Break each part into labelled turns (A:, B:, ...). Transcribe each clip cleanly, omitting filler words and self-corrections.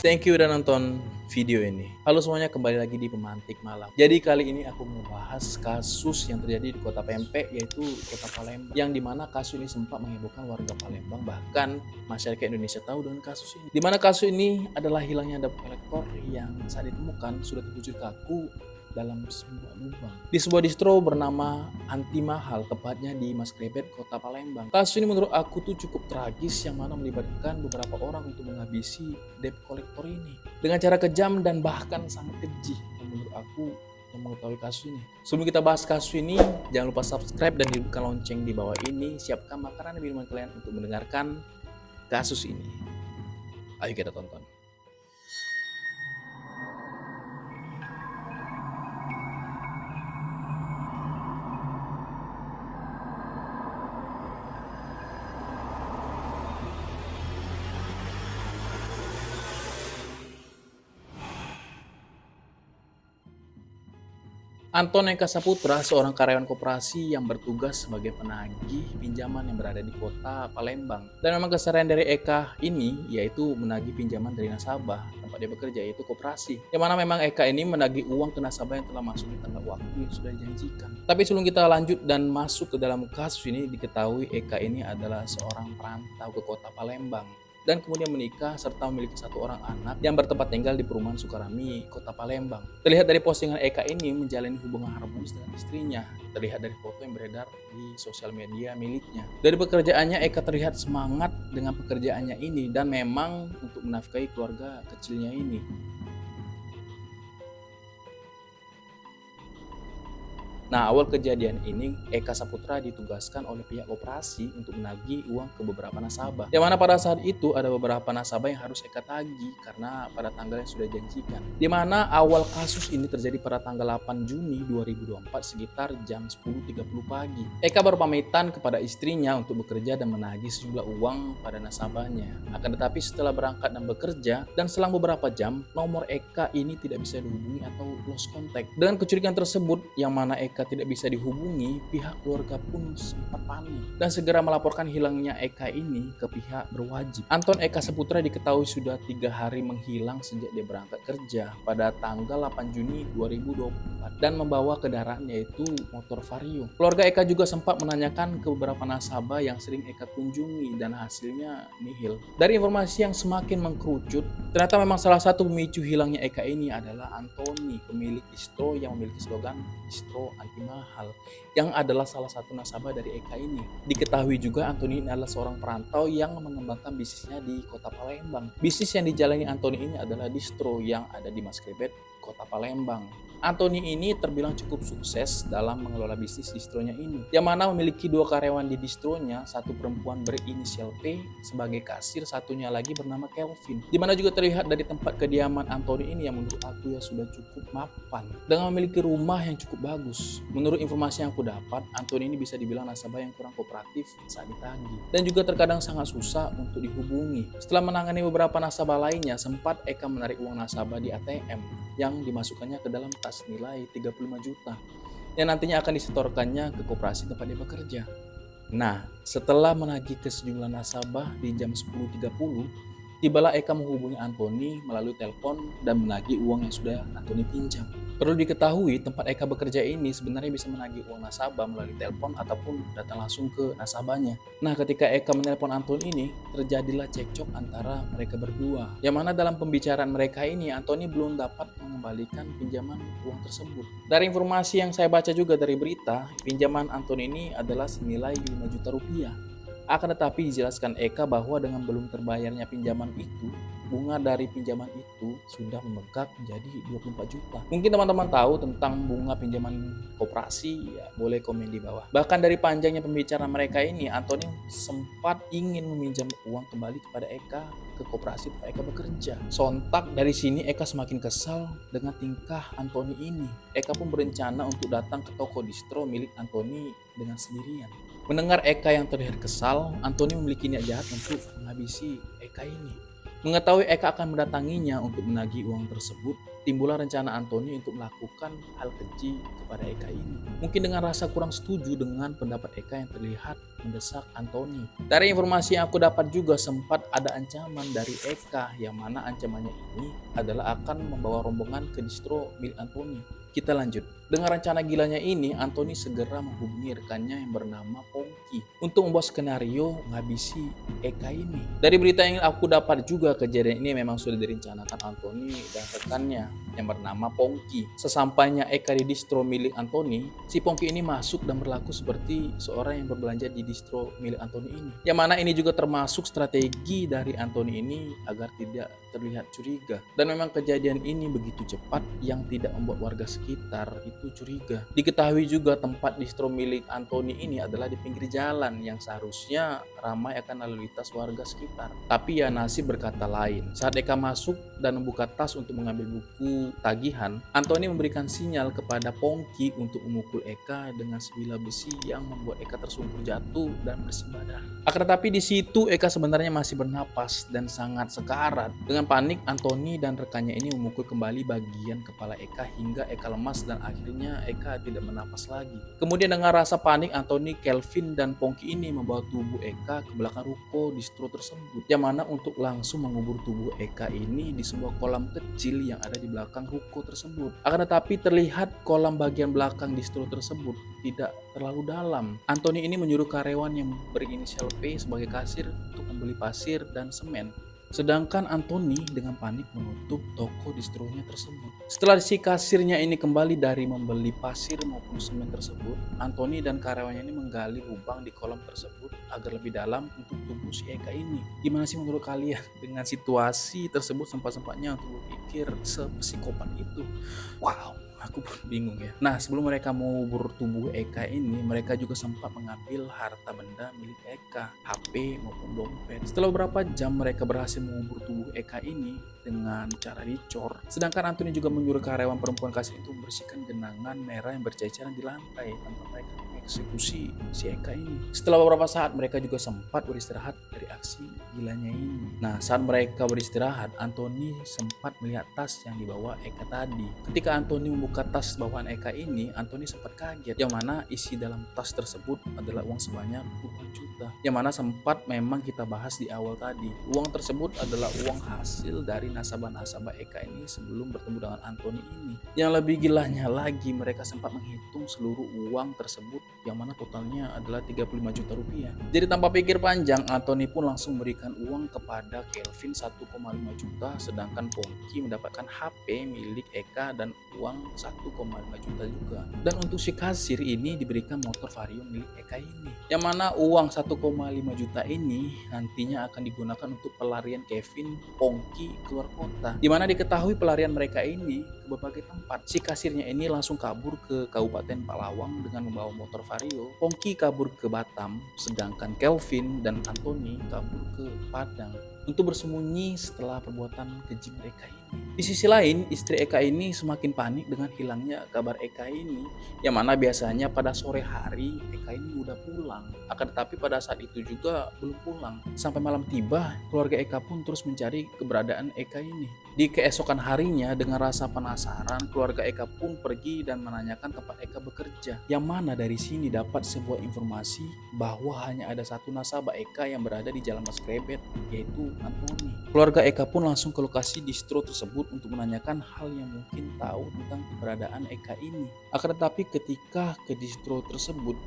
A: Thank you udah nonton video ini. Halo semuanya, kembali lagi di Pemantik Malam. Jadi kali ini aku mau bahas kasus yang terjadi di kota Pempek, yaitu kota Palembang. Yang dimana kasus ini sempat menghebohkan warga Palembang, bahkan masyarakat Indonesia tahu dengan kasus ini. Dimana kasus ini adalah hilangnya debt collector yang saat ditemukan sudah terbujur kaku dalam sebuah lubang di sebuah distro bernama Anti Mahal, tepatnya di Mas Krebet, kota Palembang. Kasus ini menurut aku tuh cukup tragis, yang mana melibatkan beberapa orang untuk menghabisi debt collector ini dengan cara kejam dan bahkan sangat keji yang menurut aku yang mengetahui kasus ini. Sebelum kita bahas kasus ini, jangan lupa subscribe dan hidupkan lonceng di bawah ini. Siapkan makanan dan minuman kalian untuk mendengarkan kasus ini. Ayo kita tonton. Anton Eka Saputra, seorang karyawan koperasi yang bertugas sebagai penagih pinjaman yang berada di kota Palembang. Dan memang keseharian dari Eka ini yaitu menagih pinjaman dari nasabah tempat dia bekerja, yaitu koperasi. Yang mana memang Eka ini menagih uang ke nasabah yang telah masuk di tengah waktu yang sudah dijanjikan. Tapi sebelum kita lanjut dan masuk ke dalam kasus ini, diketahui Eka ini adalah seorang perantau ke kota Palembang dan kemudian menikah serta memiliki satu orang anak yang bertempat tinggal di perumahan Sukarami, kota Palembang. Terlihat dari postingan Eka ini menjalani hubungan harmonis dengan istrinya. Terlihat dari foto yang beredar di sosial media miliknya. Dari pekerjaannya, Eka terlihat semangat dengan pekerjaannya ini dan memang untuk menafkahi keluarga kecilnya ini. Nah, awal kejadian ini, Eka Saputra ditugaskan oleh pihak koperasi untuk menagih uang ke beberapa nasabah. Yang mana pada saat itu ada beberapa nasabah yang harus Eka tagih karena pada tanggal yang sudah dijanjikan. Di mana awal kasus ini terjadi pada tanggal 8 Juni 2024 sekitar jam 10.30 pagi. Eka baru pamitan kepada istrinya untuk bekerja dan menagih sejumlah uang pada nasabahnya. Akan tetapi setelah berangkat dan bekerja dan selang beberapa jam, nomor Eka ini tidak bisa dihubungi atau lost contact. Dengan kecurigaan tersebut, yang mana Eka tidak bisa dihubungi, pihak keluarga pun sempat panik dan segera melaporkan hilangnya Eka ini ke pihak berwajib. Anton Eka Saputra diketahui sudah 3 hari menghilang sejak dia berangkat kerja pada tanggal 8 Juni 2024 dan membawa kendaraan yaitu motor Vario. Keluarga Eka juga sempat menanyakan ke beberapa nasabah yang sering Eka kunjungi dan hasilnya nihil. Dari informasi yang semakin mengkerucut, ternyata memang salah satu pemicu hilangnya Eka ini adalah Antoni, pemilik distro yang memiliki slogan Distro Anti Mahal, yang adalah salah satu nasabah dari Eka ini. Diketahui juga Antoni ini adalah seorang perantau yang mengembangkan bisnisnya di kota Palembang. Bisnis yang dijalani Antoni ini adalah distro yang ada di Mas Krebet, kota Palembang. Antoni ini terbilang cukup sukses dalam mengelola bisnis distronya ini, yang mana memiliki 2 karyawan di distronya, satu perempuan berinisial P sebagai kasir, satunya lagi bernama Kelvin. Dimana juga terlihat dari tempat kediaman Antoni ini yang menurut aku ya sudah cukup mapan dengan memiliki rumah yang cukup bagus. Menurut informasi yang aku dapat, Antoni ini bisa dibilang nasabah yang kurang kooperatif saat ditagih dan juga terkadang sangat susah untuk dihubungi. Setelah menangani beberapa nasabah lainnya, sempat Eka menarik uang nasabah di ATM yang dimasukkannya ke dalam tas nilai 35 juta yang nantinya akan disetorkannya ke koperasi tempat dia bekerja. Nah, setelah menagih ke sejumlah nasabah di jam 10.30, tibalah Eka menghubungi Antoni melalui telepon dan menagih uang yang sudah Antoni pinjam. Perlu diketahui, tempat Eka bekerja ini sebenarnya bisa menagih uang nasabah melalui telepon ataupun datang langsung ke nasabahnya. Nah, ketika Eka menelpon Antoni ini, terjadilah cekcok antara mereka berdua. Yang mana dalam pembicaraan mereka ini, Antoni belum dapat mengembalikan pinjaman uang tersebut. Dari informasi yang saya baca juga dari berita, pinjaman Antoni ini adalah senilai 5 juta rupiah. Akan tetapi dijelaskan Eka bahwa dengan belum terbayarnya pinjaman itu, bunga dari pinjaman itu sudah membengkak menjadi 24 juta. Mungkin teman-teman tahu tentang bunga pinjaman koperasi, ya boleh komen di bawah. Bahkan dari panjangnya pembicaraan mereka ini, Antoni sempat ingin meminjam uang kembali kepada Eka ke koperasi tempat Eka bekerja. Sontak dari sini Eka semakin kesal dengan tingkah Antoni ini. Eka pun berencana untuk datang ke toko distro milik Antoni dengan sendirian. Mendengar Eka yang terlihat kesal, Antoni memiliki niat jahat untuk menghabisi Eka ini. Mengetahui Eka akan mendatanginya untuk menagih uang tersebut, timbullah rencana Anthony untuk melakukan hal keji kepada Eka ini. Mungkin dengan rasa kurang setuju dengan pendapat Eka yang terlihat mendesak Anthony. Dari informasi yang aku dapat juga sempat ada ancaman dari Eka, yang mana ancamannya ini adalah akan membawa rombongan ke distro milik Anthony. Kita lanjut. Dengan rencana gilanya ini, Anthony segera menghubungi rekannya yang bernama Pongki untuk membuat skenario menghabisi Eka ini. Dari berita yang aku dapat juga, kejadian ini memang sudah direncanakan Anthony dan rekannya yang bernama Pongki. Sesampainya Eka di distro milik Anthony, si Pongki ini masuk dan berlaku seperti seorang yang berbelanja di distro milik Anthony ini. Yang mana ini juga termasuk strategi dari Anthony ini agar tidak terlihat curiga. Dan memang kejadian ini begitu cepat yang tidak membuat warga sekitar itu curiga. Diketahui juga tempat distro milik Anthony ini adalah di pinggir jalan yang seharusnya ramai akan lalu lintas warga sekitar. Tapi ya nasib berkata lain. Saat Eka masuk dan membuka tas untuk mengambil buku tagihan, Anthony memberikan sinyal kepada Pongki untuk memukul Eka dengan sebilah besi yang membuat Eka tersungkur jatuh dan bersimbah darah. Akan tetapi di situ Eka sebenarnya masih bernapas dan sangat sekarat. Dengan panik, Anthony dan rekannya ini memukul kembali bagian kepala Eka hingga Eka lemas dan akhirnya Eka tidak bernapas lagi. Kemudian dengan rasa panik, Anthony, Kelvin, dan Pongki ini membawa tubuh Eka ke belakang ruko distro tersebut, yang mana untuk langsung mengubur tubuh Eka ini di sebuah kolam kecil yang ada di belakang ruko tersebut. Akan tetapi terlihat kolam bagian belakang distro tersebut tidak terlalu dalam. Anthony ini menyuruh karyawan yang berinisial P sebagai kasir untuk membeli pasir dan semen. Sedangkan Anthony dengan panik menutup toko distronya tersebut. Setelah si kasirnya ini kembali dari membeli pasir maupun semen tersebut, Anthony dan karyawannya ini menggali lubang di kolam tersebut agar lebih dalam untuk tubuh si Eka ini. Gimana sih menurut kalian dengan situasi tersebut? Sempat-sempatnya untuk berpikir sepsikopat itu. Wow, aku pun bingung ya. Nah, sebelum mereka mengubur tubuh Eka ini, mereka juga sempat mengambil harta benda milik Eka, HP maupun dompet. Setelah beberapa jam mereka berhasil mengubur tubuh Eka ini dengan cara dicor. Sedangkan Anthony juga menyuruh karyawan perempuan kasir itu membersihkan genangan merah yang berceceran di lantai tanpa mereka mengeksekusi si Eka ini. Setelah beberapa saat mereka juga sempat beristirahat dari aksi gilanya ini. Nah, saat mereka beristirahat, Anthony sempat melihat tas yang dibawa Eka tadi. Ketika Anthony membuka tas bawaan Eka ini, Anthony sempat kaget, yang mana isi dalam tas tersebut adalah uang sebanyak puluhan juta, yang mana sempat memang kita bahas di awal tadi. Uang tersebut adalah uang hasil dari nasabah-nasabah Eka ini sebelum bertemu dengan Anthony ini. Yang lebih gilanya lagi, mereka sempat menghitung seluruh uang tersebut, yang mana totalnya adalah 35 juta rupiah. Jadi tanpa pikir panjang, Anthony pun langsung memberikan uang kepada Kelvin 1,5 juta, sedangkan Pongki mendapatkan HP milik Eka dan uang 1,5 juta juga. Dan untuk si kasir ini diberikan motor Vario milik Eka ini, yang mana uang 1,5 juta ini nantinya akan digunakan untuk pelarian Kevin, Pongki keluar kota, di mana diketahui pelarian mereka ini ke berbagai tempat. Si kasirnya ini langsung kabur ke Kabupaten Palawang dengan membawa motor Vario. Pongki kabur ke Batam, sedangkan Kelvin dan Anthony kabur ke Padang untuk bersembunyi setelah perbuatan keji mereka ini. Di sisi lain, istri Eka ini semakin panik dengan hilangnya kabar Eka ini, yang mana biasanya pada sore hari Eka ini udah pulang. Akan tetapi pada saat itu juga belum pulang. Sampai malam tiba, keluarga Eka pun terus mencari keberadaan Eka ini. Di keesokan harinya, dengan rasa penasaran, keluarga Eka pun pergi dan menanyakan tempat Eka bekerja. Yang mana dari sini dapat sebuah informasi bahwa hanya ada satu nasabah Eka yang berada di Jalan Mas Krebet, yaitu Anthony. Keluarga Eka pun langsung ke lokasi distro tersebut untuk menanyakan hal yang mungkin tahu tentang keberadaan Eka ini. Akan tetapi ketika ke distro tersebut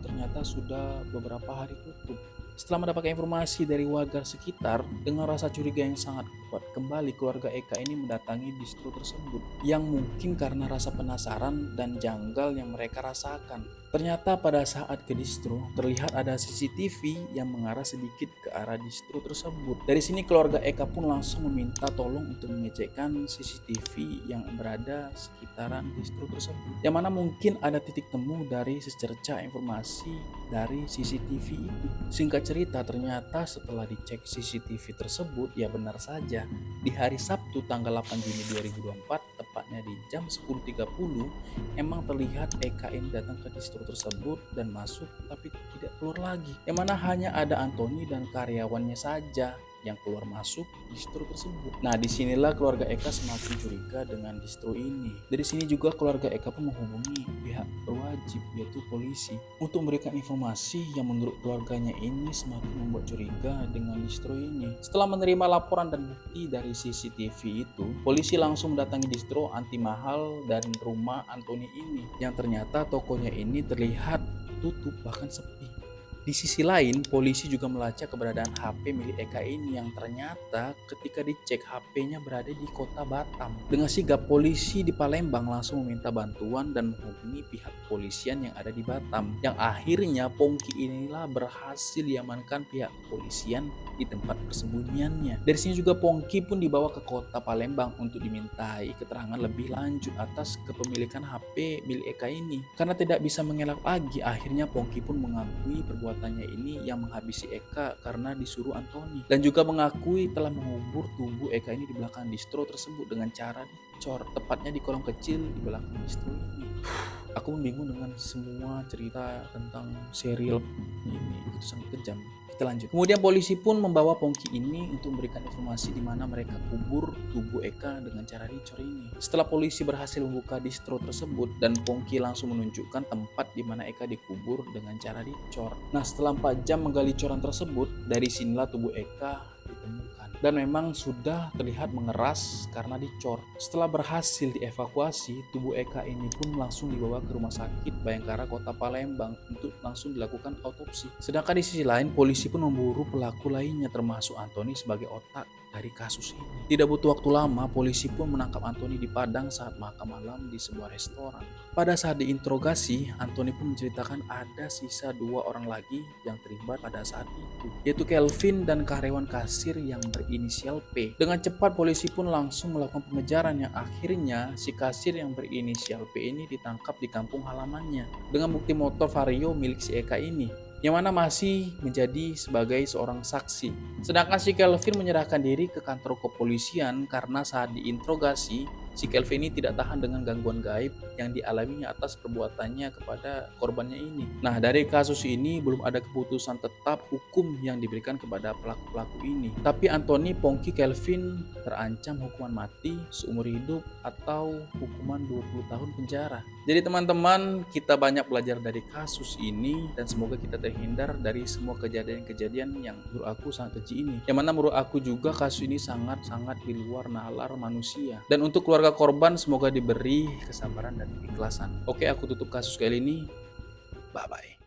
A: ternyata sudah beberapa hari tutup. Setelah mendapatkan informasi dari warga sekitar, dengan rasa curiga yang sangat kuat, kembali keluarga Eka ini mendatangi distro tersebut, yang mungkin karena rasa penasaran dan janggal yang mereka rasakan. Ternyata pada saat ke distro, terlihat ada CCTV yang mengarah sedikit ke arah distro tersebut. Dari sini keluarga Eka pun langsung meminta tolong untuk mengecekkan CCTV yang berada sekitaran distro tersebut, yang mana mungkin ada titik temu dari secerca informasi dari CCTV itu. Singkat cerita, ternyata setelah dicek CCTV tersebut, ya benar saja, di hari Sabtu tanggal 8 Juni 2024, tepatnya di jam 10.30, emang terlihat Eka ini datang ke distro tersebut dan masuk tapi tidak keluar lagi, yang mana hanya ada Anthony dan karyawannya saja yang keluar masuk distro tersebut. Nah, disinilah keluarga Eka semakin curiga dengan distro ini. Dari sini juga keluarga Eka pun menghubungi pihak berwajib, yaitu polisi, untuk memberikan informasi yang menurut keluarganya ini semakin membuat curiga dengan distro ini. Setelah menerima laporan dan bukti dari CCTV itu, polisi langsung mendatangi distro anti mahal dan rumah Anthony ini, yang ternyata tokonya ini terlihat tutup bahkan sepi. Di sisi lain, polisi juga melacak keberadaan HP milik Eka ini yang ternyata ketika dicek HP-nya berada di kota Batam. Dengan sigap, polisi di Palembang langsung meminta bantuan dan menghubungi pihak kepolisian yang ada di Batam. Yang akhirnya Pongki inilah berhasil diamankan pihak kepolisian di tempat persembunyiannya. Dari sini juga Pongki pun dibawa ke kota Palembang untuk dimintai keterangan lebih lanjut atas kepemilikan HP milik Eka ini. Karena tidak bisa mengelak lagi, akhirnya Pongki pun mengakui perbuatannya ini yang menghabisi Eka karena disuruh Anthony, dan juga mengakui telah mengubur tubuh Eka ini di belakang distro tersebut dengan cara dicor, tepatnya di kolong kecil di belakang distro ini. Aku bingung dengan semua cerita tentang serial ini, itu sangat kejam. Kita lanjut. Kemudian polisi pun membawa Pongki ini untuk memberikan informasi di mana mereka kubur tubuh Eka dengan cara dicor ini. Setelah polisi berhasil membuka distro tersebut dan Pongki langsung menunjukkan tempat di mana Eka dikubur dengan cara dicor. Nah, setelah 4 jam menggali coran tersebut, dari sinilah tubuh Eka ditemukan. Dan memang sudah terlihat mengeras karena dicor. Setelah berhasil dievakuasi, tubuh Eka ini pun langsung dibawa ke Rumah Sakit Bayangkara Kota Palembang untuk langsung dilakukan autopsi. Sedangkan di sisi lain, polisi pun memburu pelaku lainnya termasuk Anthony sebagai otak dari kasus ini. Tidak butuh waktu lama, polisi pun menangkap Anthony di Padang saat makan malam di sebuah restoran. Pada saat diinterogasi, Anthony pun menceritakan ada sisa 2 orang lagi yang terlibat pada saat itu, yaitu Kelvin dan karyawan kasir yang berinisial P. Dengan cepat polisi pun langsung melakukan pengejaran yang akhirnya si kasir yang berinisial P ini ditangkap di kampung halamannya dengan bukti motor Vario milik si Eka ini, yang mana masih menjadi sebagai seorang saksi. Sedangkan si Kelvin menyerahkan diri ke kantor kepolisian karena saat diinterogasi, si Kelvin ini tidak tahan dengan gangguan gaib yang dialaminya atas perbuatannya kepada korbannya ini. Nah, dari kasus ini belum ada keputusan tetap hukum yang diberikan kepada pelaku-pelaku ini. Tapi Anthony, Pongki, Kelvin terancam hukuman mati seumur hidup atau hukuman 20 tahun penjara. Jadi teman-teman, kita banyak belajar dari kasus ini dan semoga kita terhindar dari semua kejadian-kejadian yang menurut aku sangat keji ini. Yang mana menurut aku juga kasus ini sangat-sangat di luar nalar manusia. Dan untuk keluarga korban semoga diberi kesabaran dan keikhlasan. Oke, aku tutup kasus kali ini. Bye-bye.